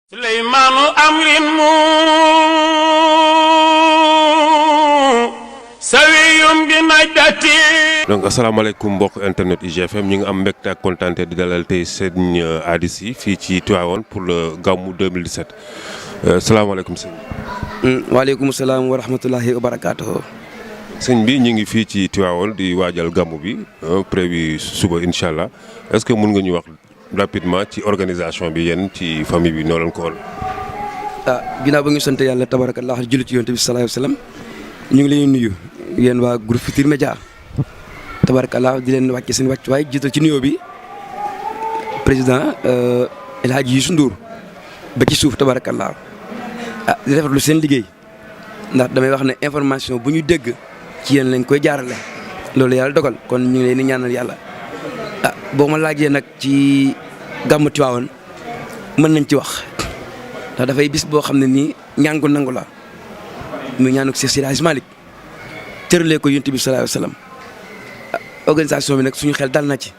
Sulaymanu amrin mu sawiyum bi najdati. Donc asalaamaaleykum mbokk internet IGFM ñu ngi am mbégte ak kontaante di dalal tey sëñ Hady Sy fii ci Tivaouane pour le gàmmu 2017 salaamaaleykum sëñ bi. waaleykum salaam wa rahmatullahi wa barakaatuh. sëñ bi ñu ngi fii ci Tivaouane di waajal gàmmu bi prévu suba incha allah est-ce que mën nga ñu wax rapidement ci organisation bi yéen ci famille bi noo leen ko woon. Ginnaaw ba ngi sant yàlla tabarakallah julli ci yonent bi sallallahu alayhi wa sallam ñu ngi leen nuyu yéen waa groupe Futurs Médias tabarakallah di leen wàcce seen wàcc waaye jiital ci nuyoo bi président El Hadji Youssou Ndour ba ci suuf tabarakallah di rafetlu seen liggéey ndax damay wax ne information bu ñu dégg ci yéen lañ koy jaarale loolu yàlla dogal kon ñu ngi leen di ñaanal yàlla. boo ma laajee nag ci gàmmu Tivaouane mën nañ ci wax ndax dafay bis boo xam ne nii ñaan gu nangu la muy ñaanu Seex Seydi Hadji Malick tëralee ko Yonent bi sallallahu alayhi wa sallam organisation bi nag suñu xel dal na ci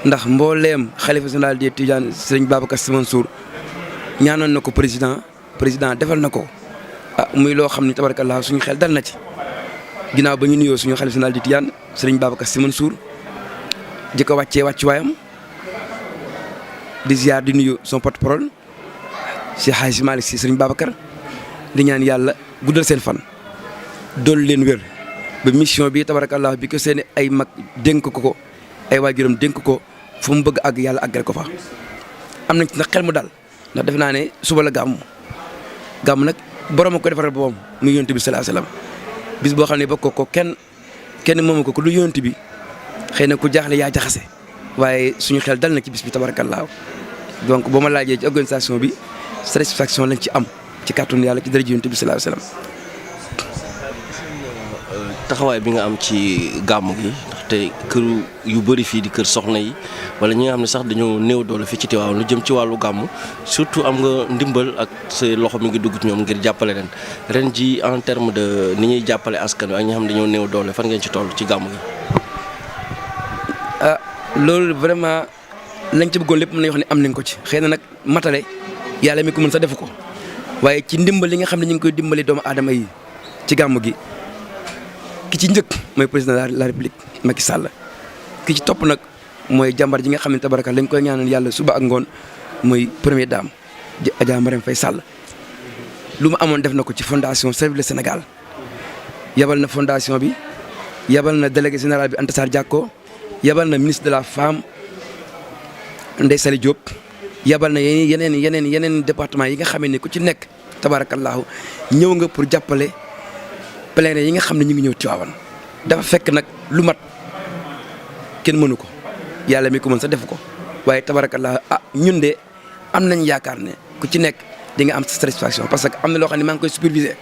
ndax mbooleem xalifa général des Tidianes Serigne Babacar Sy Mansour ñaanoon na ko président defal na ko muy loo xam ne tabarakallah suñu xel dal na ci ginnaaw ba ñu nuyoo suñu xalifa général des Tidianes Serigne Babacar Sy Mansour di ko wàccee wàccuwaayam di ziar di nuyu son porte-parole Cheikh Hadji Malick Sy Serigne Babacar di ñaan yàlla guddal seen fan dool leen wér ba mission bi tabarakallah bi ko seen ay mag dénk ko ay waajuram dénk ko fu mu bëgg àgg yàlla àggale ko fa. am nañ ci nag xel mu dal ndax defe naa ne suba la gàmmu nag borom a ko defaral boppam muy yonent bi sallallahu alayhi wasallam bis boo xam ne bokk ko kenn moomu ko lu yonent bi. xëy na ku jaaxle yaa jaxase waaye suñu xel dal na ci bis bi tabarakallah donc boo ma laajee ci organisation bi satisfaction lañ ci am ci kàttanu yàlla ci daraja Yonent bi sallallahu alayhi wasallam. taxawaay bi nga am ci gàmmu gi ndaxte kër yu bëri fii di kër soxna yi wala ñi nga xam ne sax dañoo néew doole fii ci Tivaouane lu jëm ci wàllu gàmmu surtout am nga ndimbal ak sa loxo mi ngi dugg ci ñoom ngir jàppale leen ren ji en terme de ni ñuy jàppale askan wi ak ñi nga xam ne dañoo néew doole fan ngeen ci toll ci gàmmu gi. loolu vraiment lañ ci bëggoon lépp mën nañu wax ne am nañ ko ci xëy na nag matale yàlla mi ko mën sa defu ko waaye ci ndimbal li nga xam ne ñu ngi koy dimbali doomu aadama yi ci gàmmu gi ki ci njëkk mooy président de la république Macky Sall ki ci topp nag mooy jàmbar ji nga xam ne tabaraka lañ koy ñaanal yàlla suba ak ngoon mooy première dame Adja Marème Faye Sall lu mu amoon def na ko ci fondation Servir le Sénégal yabal na fondation bi yabal na délégué général bi Anta Sarr Diacko yabal na ministre de la femme Ndeye Saly Diop yabal na yeneen département yi nga xamee ne ku ci nekk tabarakallahu ñëw nga pour jàppale pèlerins yi nga xam ne ñu ngi ñëw Tivaouane dafa fekk nag lu mat kenn mënu ko yàlla mi ko mën sa def ko waaye tabarakallahu ñun de am nañ yaakaar ne ku ci nekk di nga am satisfaction parce que am na loo xam ne maa ngi koy superviser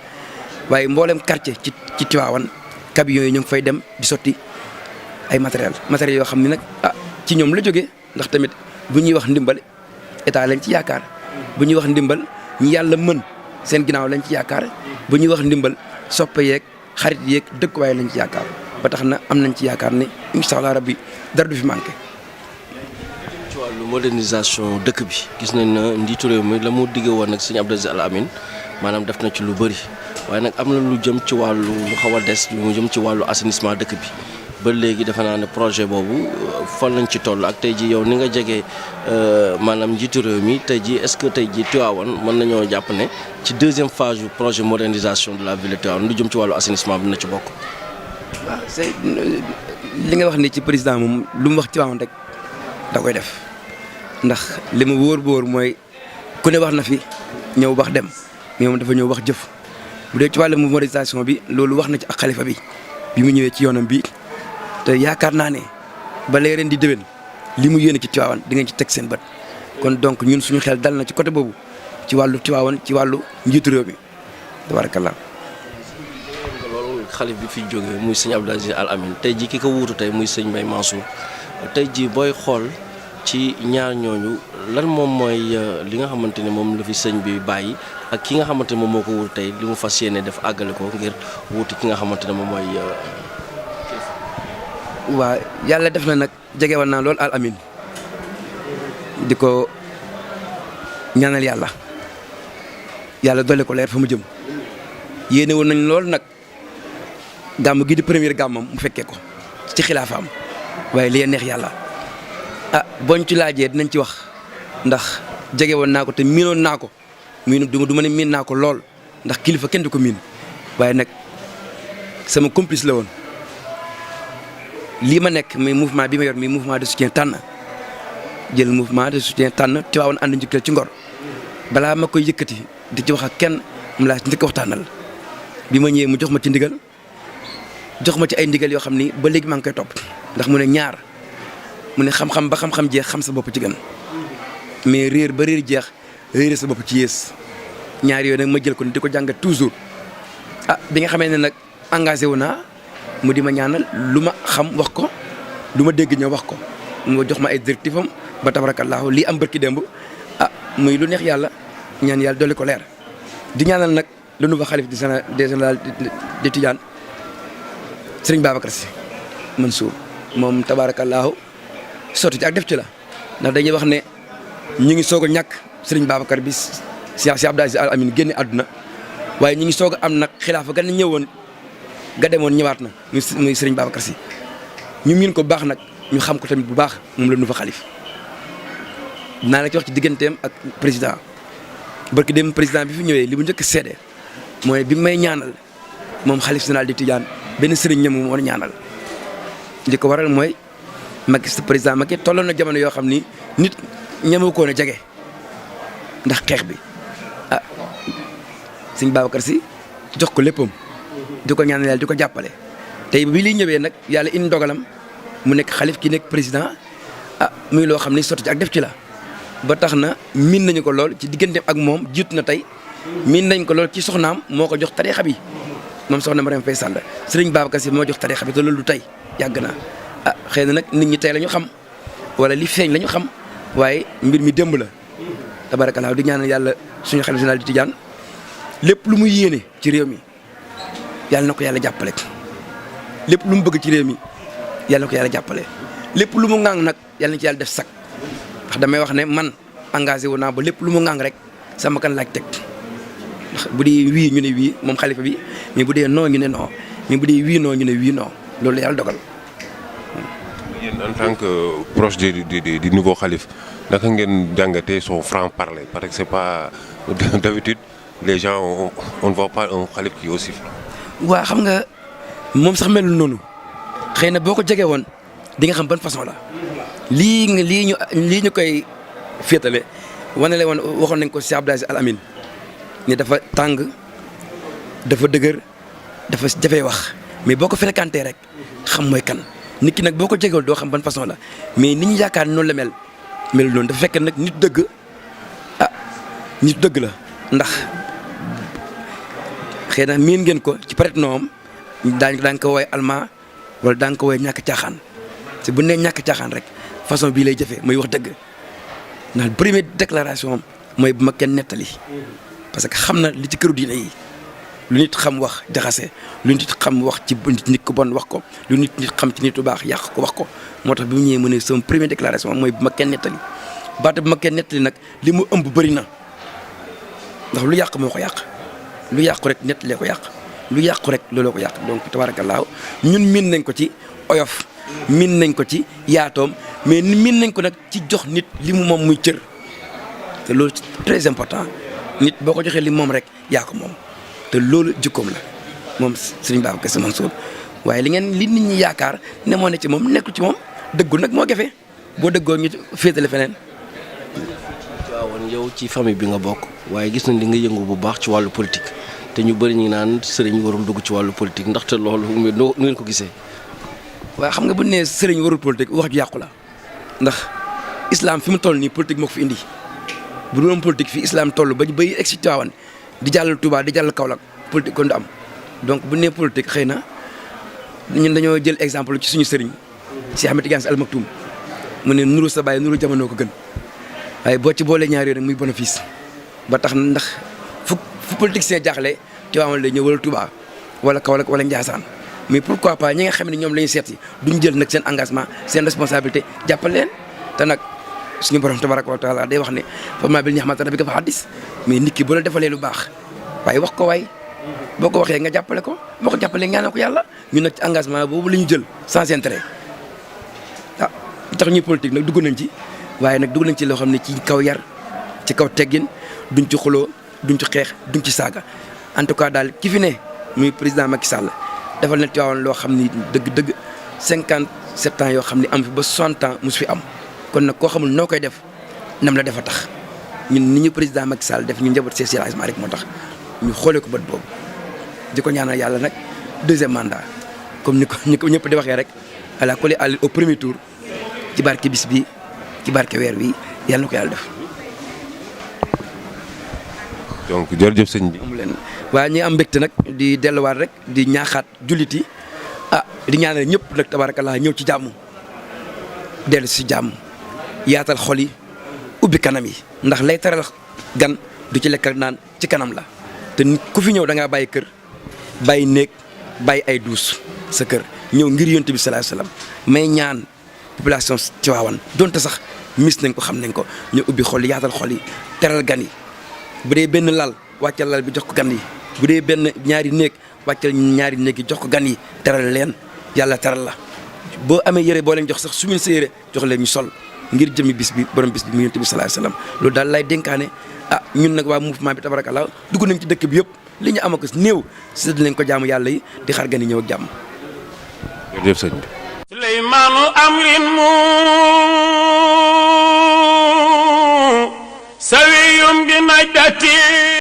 waaye mboolem quartier ci Tivaouane camions yi ñu ngi fay dem di sotti ay matériel yoo xam ne nag ci ñoom la jógee ndax tamit bu ñuy wax ndimbal état lañ ci yaakaar bu ñuy wax ndimbal ñi yàlla mën seen ginnaaw lañ ci yaakaar bu ñuy wax ndimbal soppe yeeg xarit yeeg dëkkuwaay lañ ci yaakaar ba tax na am nañ ci yaakaar ne incha allah rabbi dara du fi manqué. ci wàllu modernisation dëkk bi gis nañ na njiitu réew mi la mu diggee woon nag sëñ Abdou Aziz Al Amine maanaam def na ci lu bëri waaye nag am na lu jëm ci wàllu lu xaw a des lu jëm ci wàllu assainissement dëkk bi. ba léegi defe naa ne projet boobu fan lañ ci toll ak tey ji yow ni nga jegee maanaam njiitu réew mi tey ji est-ce que tey ji Tivaouane mën nañoo jàpp ne ci deuxième phase du projet modernisation de la ville de Tivaouane lu jëm ci wàllu assainissement bi na ci bokk. waaw c'est li nga wax ni ci président moom lu mu wax Tivaouane rek da koy def ndax li ma wóor mooy ku ne wax na fi ñëw wax dem mais moom dafa ñëw wax jëf bu dee ci wàllu modernisation bi loolu wax na ci ak xalifa bi mu ñëwee ci yoonam bi. te yaakaar naa ne ba léegi ren di déwén li mu yéene ci Tivaouane di ngeen ci teg seen bët kon donc ñun suñu xel dal na ci côté boobu ci wàllu Tivaouane ci wàllu njiitu réew mi tabarakallah. loolu xalif bi fi jógee muy sëñ Abdou Aziz Al Amine tey jii ki ko wuutu tey muy sëñ Mbaye Mansour tey jii booy xool ci ñaar ñooñu lan moom mooy li nga xamante ne moom la fi sëñ bi bàyyi ak ki nga xamante ne moom moo ko wuutu tey li mu fas yéene def àggale ko ngir wuutu ki nga xamante ne moom mooy. waa yàlla def na nag jege woon naa lool Al Amine di ko ñaanal yàlla yàlla dolli ko leer fa mu jëm yéene woon nañ lool nag gàmm gi di première gàmmam mu fekkee ko ci xilaafaam waaye li neex yàlla boñ ci laajee dinañ ci wax ndax jege woon naa ko te miinoon naa ko du ma ne miin naa ko lool ndax kilifa kenn du ko miin waaye nag sama complice la woon lii ma nekk muy mouvement bi ma yor muy mouvement de soutien tànn jël mouvement de soutien tànn Tivaouane ànd njukkal ci ngor balaa ma koy yëkkati di ci wax ak kenn mu laa njëkk waxtaanal bi ma ñëwee mu jox ma ci ndigal jox ma ci ay ndigal yoo xam ni ba léegi maa ngi koy topp ndax mu ne ñaar mu ne xam-xam ba xam-xam jeex xam sa bopp ci gën mais réer ba réer jeex réer sa bopp ci yées ñaar yooyu nag ma jël ko di ko jàngat toujours bi nga xamee ne nag engagé wu naa mu di ma ñaanal lu ma xam wax ko lu ma dégg ñëw wax ko mu jox ma ay directive am ba tabarakallahu lii am barki démb muy lu neex yàlla ñaan yàlla dolli ko leer di ñaanal nag le nouveau khalife des général de Tidiane Serigne Babacar Sy Mansour moom tabarakallahu sotti ci ak def ci la ndax dañuy wax ne ñu ngi soog a ñàkk Serigne Babacar bi si Abdou Aziz Al Amine génne àdduna waaye ñu ngi soog a am nag xilaafa gan ñëwoon ga demoon ñëwaat na muy Serigne Babacar Sy ñu miin ko bu baax nag ñu xam ko tamit bu baax moom la nouveau khalife naa la ci wax ci digganteem ak président barki dem président bi fi ñëwee li mu njëkk seede mooy bi may ñaanal moom khalife général di Tidiane benn sëriñ ñam mu war ñaanal li ko waral mooy Macky président Macky tolloon na jamono yoo xam ni nit ñamu ko na jege ndax xeex bi Serigne Babacar Sy jox ko léppam di ko ñaanal yàlla di ko jàppale tey bi liy ñëwee nag yàlla indi ndogalam mu nekk xalif ki nekk président muy loo xam ni sotti ci ak def ci la ba tax na miin nañu ko lool ci digganteem ak moom jiitu na tey miin nañ ko lool ci soxnaam moo ko jox tariixa bi moom soxna Marième Faye Sall Serigne Babacar Sy moo jox tariixa bi te loolu du tey yàgg na xëy na nag nit ñi tey la ñu xam wala li feeñ la ñu xam waaye mbir mi démb la tabarakallah di ñaanal yàlla suñu xalifa général di Tidiane lépp lu muy yéene ci réew mi yàlla na ko yàlla jàppale lépp lu mu bëgg ci réew mi yàlla na ko yàlla jàppale lépp lu mu ŋàng nag yàlla na ci yàlla def sac ndax damay wax ne man engagé wu naa ba lépp lu mu ŋàng rek sama kan laaj teg ndax bu dee wii ñu ne wii moom xalifa bi mais bu dee non ñu ne non mais bu dee wii non ñu ne wii non loolu la yàlla dogal. yéen en tant que proche du nouveau khalife naka ngeen jàngatee son franc-parler parce que c'est pas d'habitude les gens on ne voit pas un khalife qui est aussi franc. waa xam nga moom sax melul noonu xëy na boo ko jegee woon di nga xam ban façon la lii ñu koy féetale wane la woon waxoon nañ ko si Abdou Aziz Al Amine ne dafa tàng dafa dëgër dafa jafee wax mais boo ko fréquenté rek xam mooy kan nit ki nag boo ko jegewul doo xam ban façon la mais nit ñi yaakaar noonu la melul noonu dafa fekk nag nit dëgg nit dëgg la ndax xëy na miin ngeen ko ci peut-être noom daañu ko woowee almaa wala daañu ko woowee ñàkk caaxaan te bu nee ñàkk caaxaan rek façon bii lay jëfee muy wax dëgg ndax première déclaration am mooy bu ma kenn nettali parce que xam na li ci këru diine yi lu nit xam wax jaxase lu nit xam wax ci nit ku bon wax ko lu nit xam ci nit bu baax yàq ko wax ko moo tax bi mu ñëwee mu ne sama première déclaration mooy bu ma kenn nettali baata bu ma kenn nettali nag li mu ëmb bëri na ndax lu yàq moo ko yàq lu yàqu rek nettalee ko yàq lu yàqu rek looloo ko yàq donc tabaarakallaahu ñun miin nañ ko ci oyof miin nañ ko ci yaatoom mais miin nañ ko nag ci jox nit li mu moom muy cër te loolu très important nit boo ko joxee li moom rek yaa ko moom te loolu jikkoom la moom Serigne Babacar Sy Mansour waaye li nit ñi yaakaar ne moo ne ci moom nekkul ci moom dëggu nag moo jafe boo dëggoo ñu féetale feneen. waaw yow ci famille bi nga bokk waaye gis nañ li nga yëngu bu baax ci wàllu politique te ñu bëri ñu naan sëriñ warul dugg ci wàllu politique ndaxte loolu nu ngeen ko gisee. waaw xam nga bu nee sëriñ warul politique wax ju yàqu la ndax islam fi mu toll nii politique moo ko fi indi bu doon politique fi islam toll ba bay egg si Tivaouane di jàll Touba di jàll Kaolack politique kon du am donc bu nee politique xëy na ñun dañoo jël exemple ci suñu sëriñ si Ahmed Tidiane Sy Al Maktoum mu ne nuru sa baay nuru jamono ko gën waaye boo ci boolee ñaari yoon muy bénéfice ba tax na ndax fu politicien jaaxle Tivaouane lay ñëw wala Touba wala Kaolack wala Ndiassane mais pourquoi pas ñi nga xam ne ñoom la ñu seet si duñ jël nag seen engagement seen responsabilité jàppal leen te nag suñu borom tabaraka wa taala day wax ne fa maa bil ni'mati rabbika fa haddis mais nit ki bu la defalee lu baax waaye wax ko waay boo ko waxee nga jàppale ko boo ko jàppalee ñaanal ko yàlla ñun nag ci engagement boobu la ñu jël sans intérêt ah tax ñuy politique nag dugg nañ ci waaye nag dugg nañ ci loo xam ne ci kaw yar ci kaw teggin duñ ci xuloo duñ ci xeex duñ ci saaga en tout cas daal ki fi ne muy président Macky Sall defal na Tivaouane loo xam ni dëgg-dëgg 57 ans yoo xam ne am fi ba 60 ans mosu fi am kon nag koo xamul noo koy def nam la defa tax ñun ni ñu président Macky Sall def ñu njaboot Cheikh Seydi rek moo tax ñu xoolee ko bët boobu di ko ñaanal yàlla nag deuxième mandat comme ni ko ñëpp di waxee rek ala kulli àll au premier tour ci barke bis bi ci barke weer wi yàlla na ko yàlla def. donc jërëjëf sëñ bi. amu leen waaye ñi am mbégte nag di delluwaat rek di ñaaxaat jullit yi di ñaanal ñëpp nag tabarakallah ñëw ci jàmm dellu si jàmm yaatal xol yi ubbi kanam yi ndax lay taral gan du ci lekk ak naan ci kanam la te ku fi ñëw da ngaa bàyyi kër bàyyi néeg bàyyi ay duus sa kër ñëw ngir yonent bi sallallahu alayhi wasallam may ñaan population Tivaouane donte sax mis nañ ko xam nañ ko ñu ubbi xol yi yaatal xol yi teral gan yi bu dee benn lal wàccal lal bi jox ko gan yi bu dee benn ñaari néeg wàccal ñaari néeg yi jox ko gan yi teral leen yàlla teral la boo amee yére boo leen jox sax sumin sa yére jox leen ñu sol ngir jëmi bis bi borom bis bi mu yonent bi sallallahu alayhi wasallam loolu daal lay dénkaane ñun nag waa mouvement bi tabarakallah dugg nañ ci dëkk bi yëpp li ñu am ak néew sédd nañ ko jaamu yàlla yi di xaar gan yi ñëw ak jàmm. jërëjëf sëñ bi. Suleymaanu amrin mu sawiyum bi najdati